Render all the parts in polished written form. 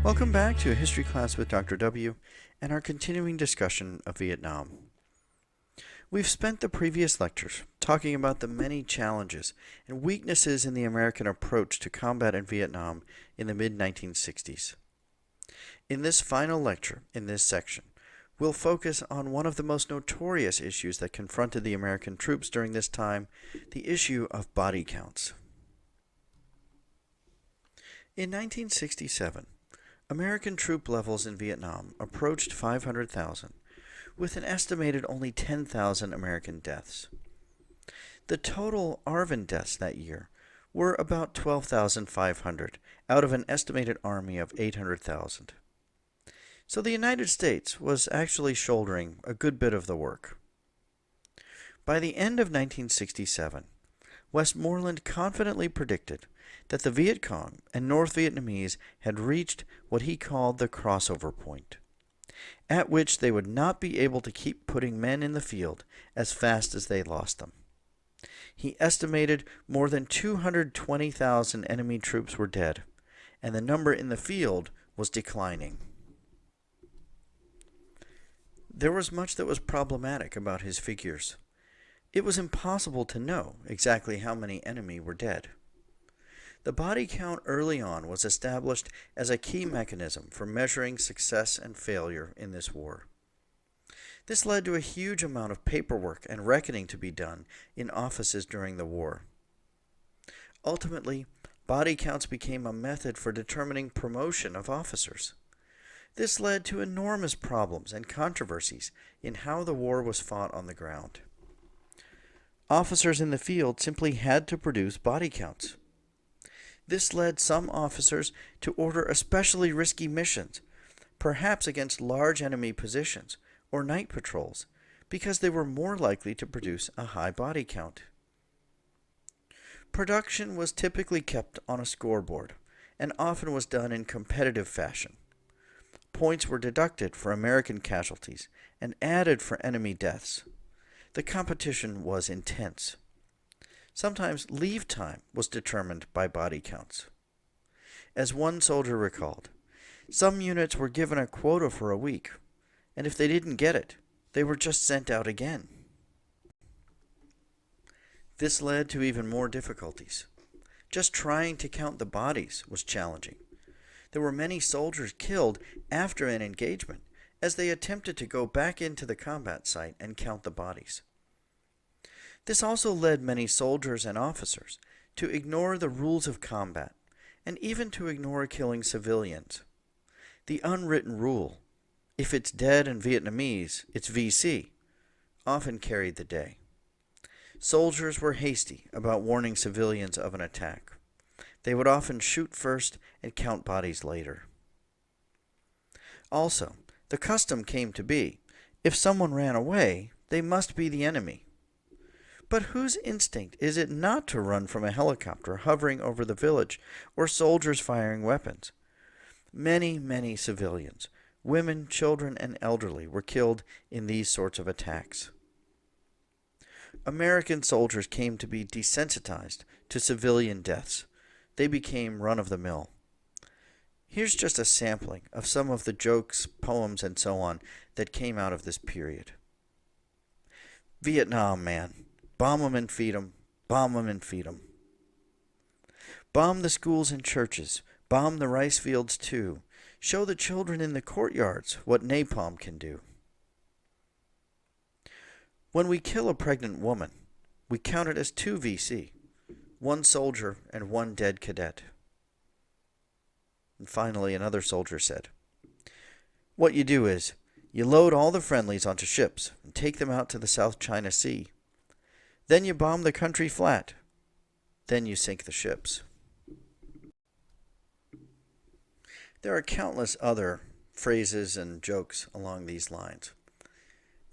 Welcome back to a history class with Dr. W and our continuing discussion of Vietnam. We've spent the previous lectures talking about the many challenges and weaknesses in the American approach to combat in Vietnam in the mid-1960s. In this final lecture, in this section, we'll focus on one of the most notorious issues that confronted the American troops during this time, the issue of body counts. In 1967, American troop levels in Vietnam approached 500,000, with an estimated only 10,000 American deaths. The total ARVN deaths that year were about 12,500 out of an estimated army of 800,000. So the United States was actually shouldering a good bit of the work. By the end of 1967, Westmoreland confidently predicted that the Viet Cong and North Vietnamese had reached what he called the crossover point, at which they would not be able to keep putting men in the field as fast as they lost them. He estimated more than 220,000 enemy troops were dead, and the number in the field was declining. There was much that was problematic about his figures. It was impossible to know exactly how many enemy were dead. The body count early on was established as a key mechanism for measuring success and failure in this war. This led to a huge amount of paperwork and reckoning to be done in offices during the war. Ultimately, body counts became a method for determining promotion of officers. This led to enormous problems and controversies in how the war was fought on the ground. Officers in the field simply had to produce body counts. This led some officers to order especially risky missions, perhaps against large enemy positions or night patrols, because they were more likely to produce a high body count. Production was typically kept on a scoreboard, and often was done in competitive fashion. Points were deducted for American casualties and added for enemy deaths. The competition was intense. Sometimes leave time was determined by body counts. As one soldier recalled, some units were given a quota for a week, and if they didn't get it, they were just sent out again. This led to even more difficulties. Just trying to count the bodies was challenging. There were many soldiers killed after an engagement as they attempted to go back into the combat site and count the bodies. This also led many soldiers and officers to ignore the rules of combat and even to ignore killing civilians. The unwritten rule, if it's dead and Vietnamese, it's VC, often carried the day. Soldiers were hasty about warning civilians of an attack. They would often shoot first and count bodies later. Also, the custom came to be, if someone ran away, they must be the enemy. But whose instinct is it not to run from a helicopter hovering over the village or soldiers firing weapons? Many civilians, women, children, and elderly were killed in these sorts of attacks. American soldiers came to be desensitized to civilian deaths. They became run-of-the-mill. Here's just a sampling of some of the jokes, poems, and so on that came out of this period. Vietnam, man. Bomb 'em and feed 'em. Bomb 'em and feed 'em. Bomb the schools and churches. Bomb the rice fields too. Show the children in the courtyards what napalm can do. When we kill a pregnant woman, we count it as 2 VC, 1 soldier and 1 dead cadet. And finally, another soldier said, what you do is, you load all the friendlies onto ships and take them out to the South China Sea. Then you bomb the country flat. Then you sink the ships. There are countless other phrases and jokes along these lines.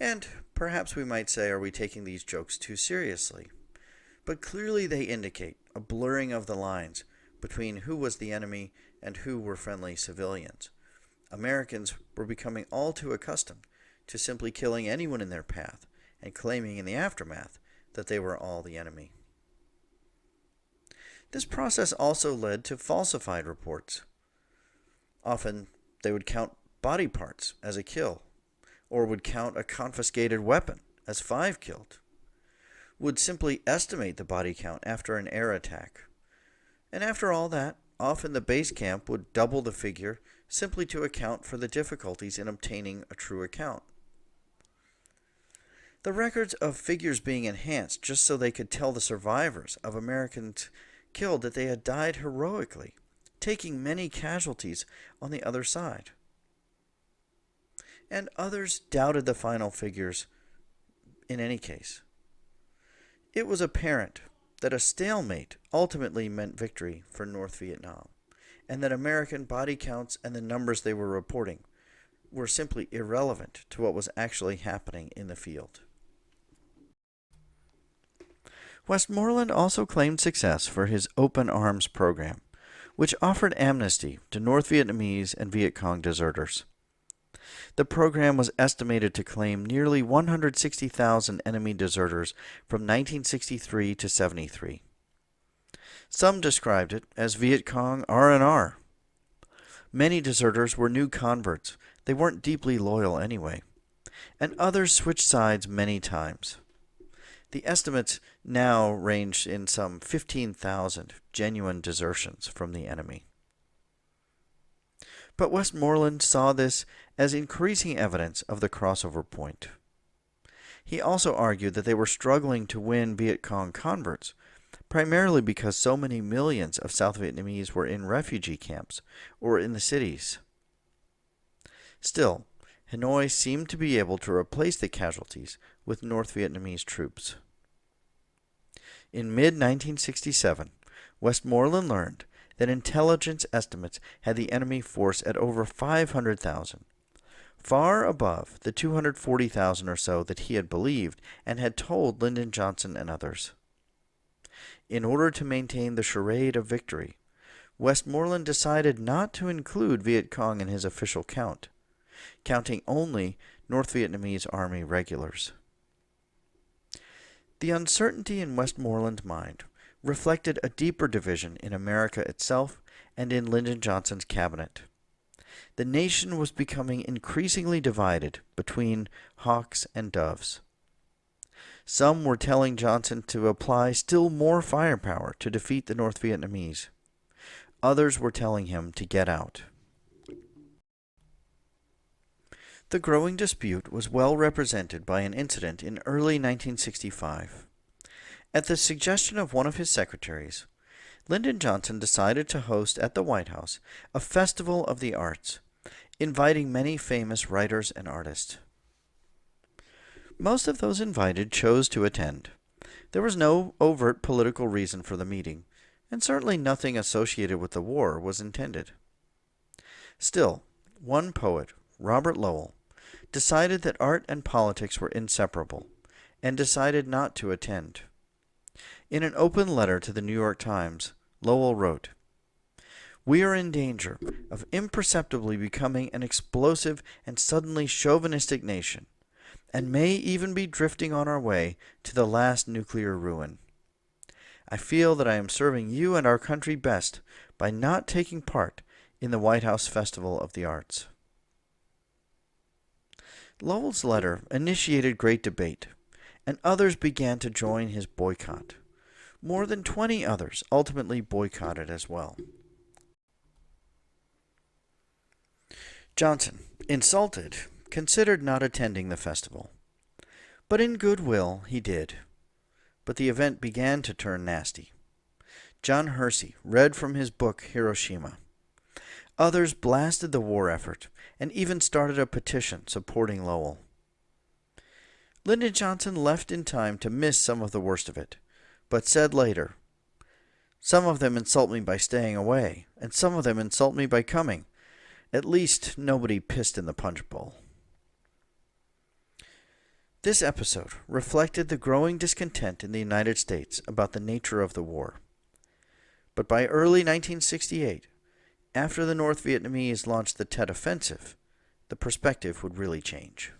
And perhaps we might say, are we taking these jokes too seriously? But clearly they indicate a blurring of the lines between who was the enemy and who were friendly civilians. Americans were becoming all too accustomed to simply killing anyone in their path and claiming in the aftermath that they were all the enemy. This process also led to falsified reports. Often they would count body parts as a kill, or would count a confiscated weapon as 5 killed, would simply estimate the body count after an air attack. And after all that, often the base camp would double the figure simply to account for the difficulties in obtaining a true account. The records of figures being enhanced just so they could tell the survivors of Americans killed that they had died heroically, taking many casualties on the other side. And others doubted the final figures in any case. It was apparent that a stalemate ultimately meant victory for North Vietnam, and that American body counts and the numbers they were reporting were simply irrelevant to what was actually happening in the field. Westmoreland also claimed success for his Open Arms program, which offered amnesty to North Vietnamese and Viet Cong deserters. The program was estimated to claim nearly 160,000 enemy deserters from 1963 to 73. Some described it as Viet Cong R&R. Many deserters were new converts. They weren't deeply loyal anyway. And others switched sides many times. The estimates now range in some 15,000 genuine desertions from the enemy. But Westmoreland saw this as increasing evidence of the crossover point. He also argued that they were struggling to win Viet Cong converts, primarily because so many millions of South Vietnamese were in refugee camps or in the cities. Still, Hanoi seemed to be able to replace the casualties with North Vietnamese troops. In mid-1967, Westmoreland learned that intelligence estimates had the enemy force at over 500,000, far above the 240,000 or so that he had believed and had told Lyndon Johnson and others. In order to maintain the charade of victory, Westmoreland decided not to include Viet Cong in his official count, counting only North Vietnamese Army regulars. The uncertainty in Westmoreland's mind reflected a deeper division in America itself and in Lyndon Johnson's cabinet. The nation was becoming increasingly divided between hawks and doves. Some were telling Johnson to apply still more firepower to defeat the North Vietnamese. Others were telling him to get out. The growing dispute was well represented by an incident in early 1965. At the suggestion of one of his secretaries, Lyndon Johnson decided to host at the White House a festival of the arts, inviting many famous writers and artists. Most of those invited chose to attend. There was no overt political reason for the meeting, and certainly nothing associated with the war was intended. Still, one poet, Robert Lowell, decided that art and politics were inseparable, and decided not to attend. In an open letter to the New York Times, Lowell wrote, "We are in danger of imperceptibly becoming an explosive and suddenly chauvinistic nation, and may even be drifting on our way to the last nuclear ruin. I feel that I am serving you and our country best by not taking part in the White House Festival of the Arts." Lowell's letter initiated great debate, and others began to join his boycott. More than 20 others ultimately boycotted as well. Johnson, insulted, considered not attending the festival. But in goodwill he did. But the event began to turn nasty. John Hersey read from his book Hiroshima. Others blasted the war effort and even started a petition supporting Lowell. Lyndon Johnson left in time to miss some of the worst of it, but said later, "Some of them insult me by staying away, and some of them insult me by coming. At least nobody pissed in the punch bowl." This episode reflected the growing discontent in the United States about the nature of the war. But by early 1968, after the North Vietnamese launched the Tet Offensive, the perspective would really change.